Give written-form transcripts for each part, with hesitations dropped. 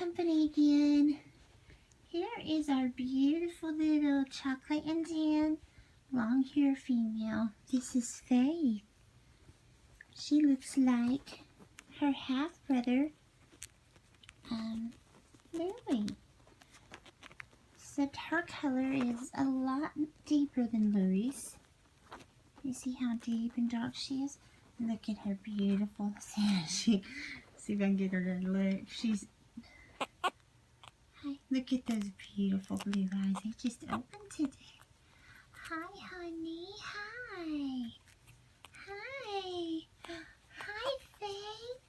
company again. Here is our beautiful little chocolate and tan long hair female. This is Faith. She looks like her half brother, Louie. Except her color is a lot deeper than Louie's. You see how deep and dark she is? Look at her beautiful. See if I can get her to look. She's. Hi. Look at those beautiful blue eyes. They just opened today. Hi, honey. Hi. Hi. Hi, Faith.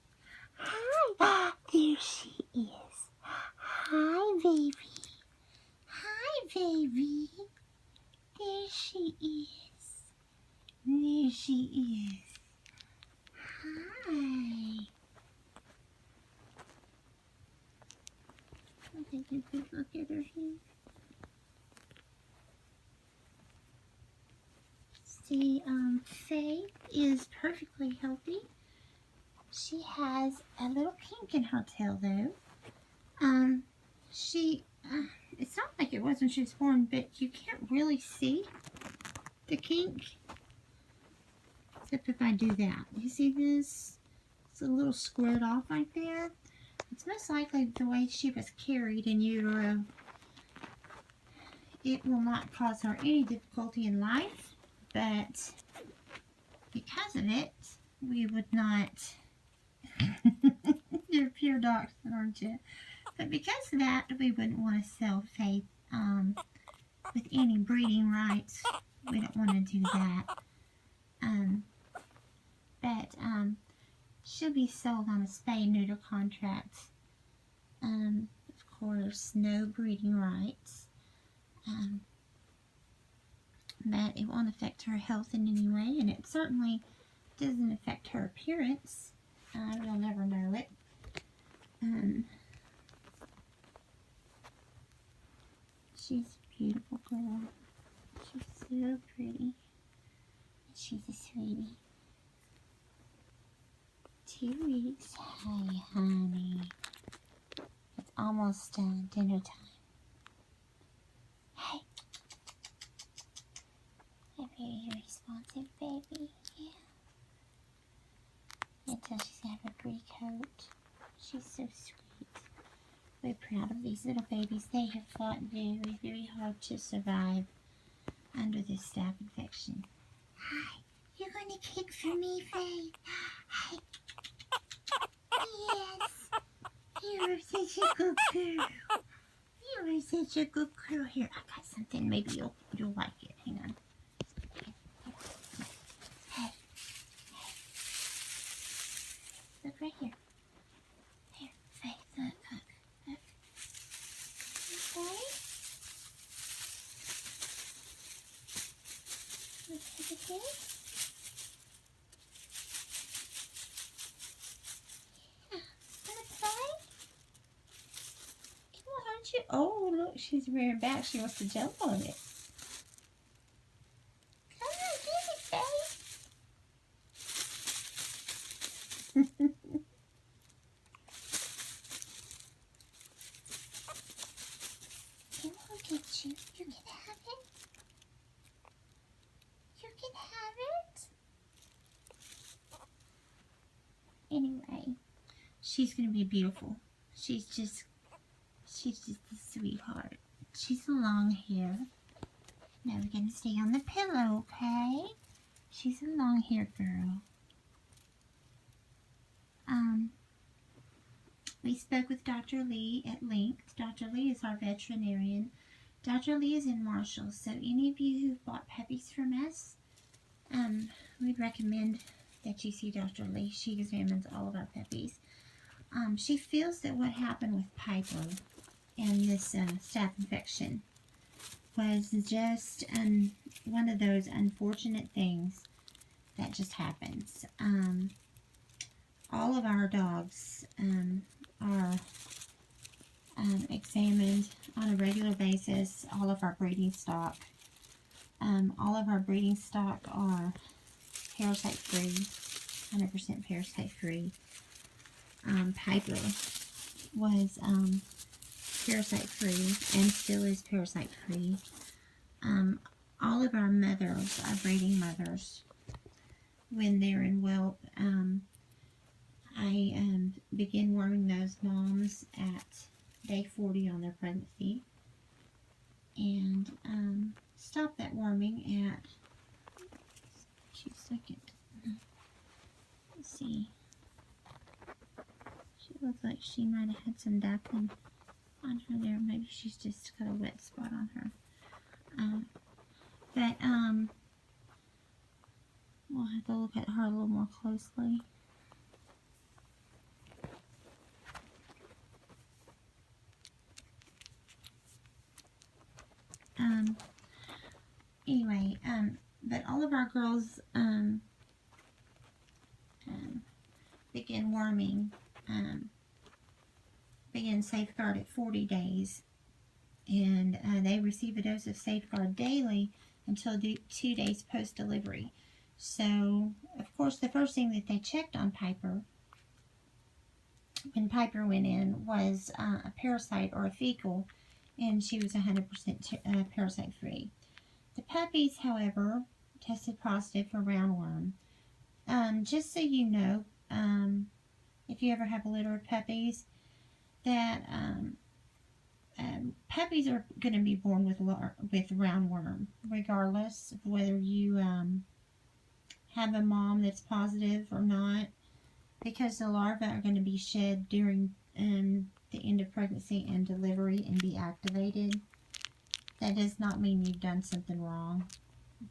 Hi. There she is. Hi, baby. Hi, baby. There she is. There she is. Hi. I'll take a good look at her here. See, Faith is perfectly healthy. She has a little kink in her tail, though. It's not like it was when she was born, but you can't really see the kink. Except if I do that. You see this? It's a little squared off right there. It's most likely the way she was carried in utero. It will not cause her any difficulty in life, but because of it, we would not. You're a pure dachshund, aren't you? But because of that, we wouldn't want to sell Faith with any breeding rights. We don't want to do that. But she'll be sold on a spay neuter contract. Of course, no breeding rights. But it won't affect her health in any way, and it certainly doesn't affect her appearance. We'll never know it. She's a beautiful girl. She's so pretty. She's a sweetie. 2 weeks. Hey, honey. It's almost dinner time. Hey. A very responsive baby. Yeah. Until she's got her pretty coat. She's so sweet. We're proud of these little babies. They have fought very, very hard to survive under this staph infection. Hi. You're going to kick for me, Faith. Hi. Yes. You are such a good girl. You are such a good girl. Here, I got something. Maybe you'll like it. Hang on. Hey. Look right here. Here, Faith. Look. Okay. Look at it. Oh, look, she's rearing back. She wants to jump on it. Come on, get it, Faith. It won't get you. You can have it. You can have it. Anyway, she's going to be beautiful. She's just a sweetheart. She's a long hair. Now we're going to stay on the pillow, okay? She's a long hair girl. We spoke with Dr. Lee at length. Dr. Lee is our veterinarian. Dr. Lee is in Marshall, so any of you who've bought puppies from us, we'd recommend that you see Dr. Lee. She examines all of our puppies. She feels that what happened with Piper and this staph infection was just one of those unfortunate things that just happens. All of our dogs are examined on a regular basis. All of our breeding stock. All of our breeding stock are parasite free, 100% parasite free. Piper was parasite-free and still is parasite-free. All of our mothers, our breeding mothers, when they're in whelp, I begin worming those moms at day 40 on their pregnancy, and stop that worming at, 2 seconds. Let's see. She looks like she might have had some dappling on her there. Maybe she's just got a wet spot on her. But we'll have to look at her a little more closely. Anyway, but all of our girls begin worming, begin Safeguard at 40 days, and they receive a dose of Safeguard daily until 2 days post-delivery. So, of course, the first thing that they checked on Piper when Piper went in was a parasite or a fecal, and she was 100% parasite-free. The puppies, however, tested positive for roundworm. Just so you know, if you ever have a litter of puppies, that puppies are going to be born with roundworm, regardless of whether you have a mom that's positive or not, because the larvae are going to be shed during the end of pregnancy and delivery and be activated. That does not mean you've done something wrong.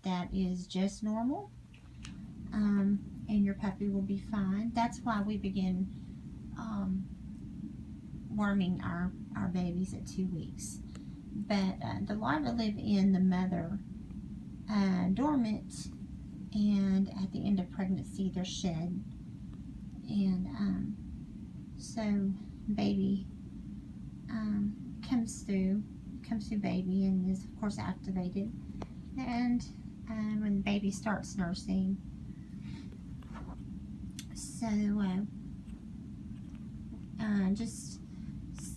That is just normal, and your puppy will be fine. That's why we begin worming our babies at 2 weeks. But the larvae live in the mother dormant, and at the end of pregnancy they're shed. And so baby comes through baby and is of course activated, and when the baby starts nursing. So just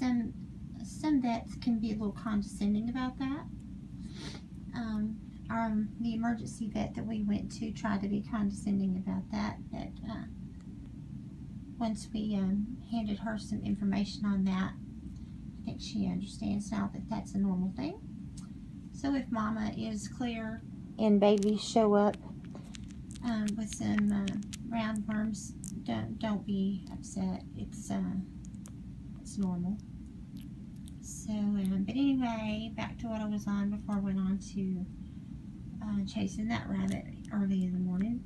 some vets can be a little condescending about that. The emergency vet that we went to tried to be condescending about that, but once we handed her some information on that, I think she understands now that that's a normal thing. So if mama is clear and babies show up with some roundworms, don't be upset. It's normal. So, but anyway, back to what I was on before I went on to chasing that rabbit early in the morning.